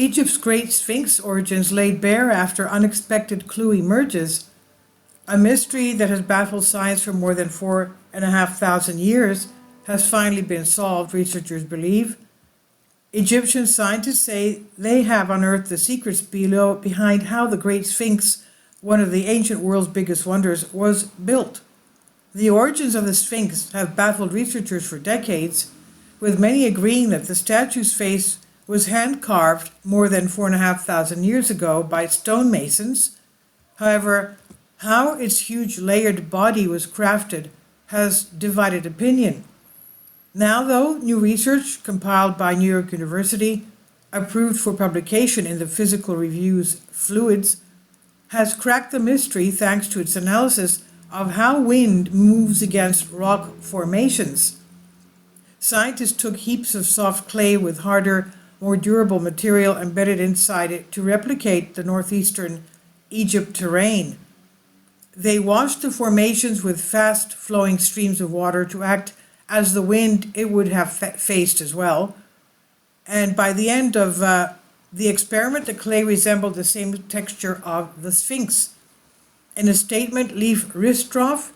Egypt's Great Sphinx origins laid bare after unexpected clue emerges, a mystery that has baffled science for more than 4,500 years has finally been solved, researchers believe. Egyptian scientists say they have unearthed the secrets behind how the Great Sphinx, one of the ancient world's biggest wonders, was built. The origins of the Sphinx have baffled researchers for decades, with many agreeing that the statue's face was hand-carved more than 4,500 years ago by stonemasons. However, how its huge layered body was crafted has divided opinion. Now, though, new research compiled by New York University, approved for publication in the physical reviews Fluids, has cracked the mystery thanks to its analysis of how wind moves against rock formations. Scientists took heaps of soft clay with harder, more durable material embedded inside it to replicate the northeastern Egypt terrain. They washed the formations with fast-flowing streams of water to act as the wind it would have faced as well. And by the end of the experiment, the clay resembled the same texture of the Sphinx. In a statement, Leif Ristroff,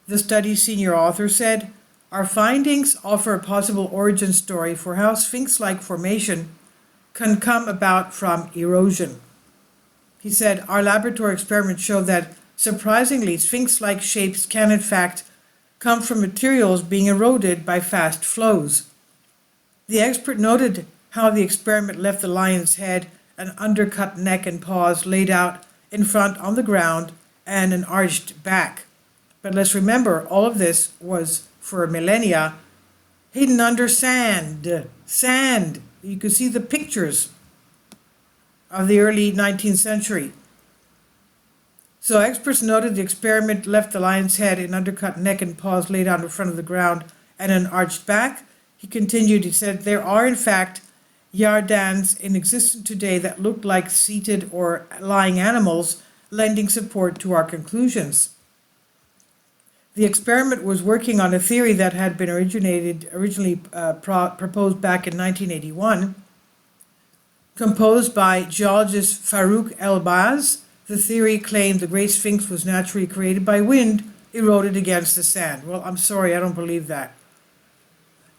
the study's senior author, said, "Our findings offer a possible origin story for how Sphinx-like formation can come about from erosion." He said, "Our laboratory experiments show that, surprisingly, Sphinx-like shapes can in fact come from materials being eroded by fast flows." The expert noted how the experiment left the lion's head, an undercut neck and paws laid out in front on the ground, and an arched back. But let's remember, all of this was for millennia hidden under sand. Sand! You can see the pictures of the early 19th century. So experts noted the experiment left the lion's head, an undercut neck and paws laid out in front of the ground, and an arched back. He continued, he said, "There are in fact yardans in existence today that look like seated or lying animals, lending support to our conclusions." The experiment was working on a theory that had been originally proposed back in 1981. Composed by geologist Farouk El-Baz, the theory claimed the Great Sphinx was naturally created by wind eroded against the sand. Well, I'm sorry, I don't believe that.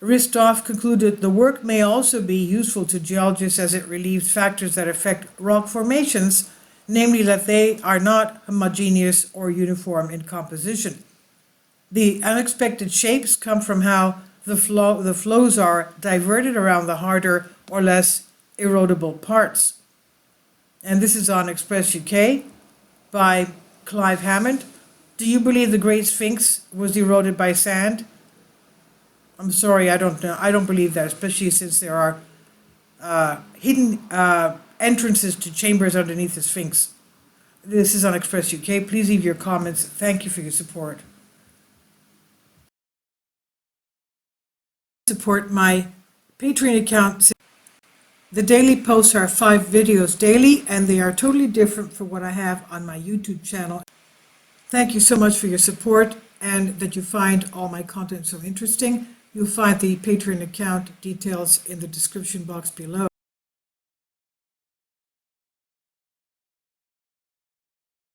Ristoff concluded the work may also be useful to geologists as it relieves factors that affect rock formations, namely that they are not homogeneous or uniform in composition. The unexpected shapes come from how the flows are diverted around the harder or less erodible parts. And this is on Express UK by Clive Hammond. "Do you believe the Great Sphinx was eroded by sand?" I'm sorry, I don't know. I don't believe that, especially since there are hidden entrances to chambers underneath the Sphinx. This is on Express UK. Please leave your comments. Thank you for your support. Support my Patreon account. The daily posts are 5 videos daily, and they are totally different from what I have on my YouTube channel. Thank you so much for your support and that you find all my content so interesting. You'll find the Patreon account details in the description box below.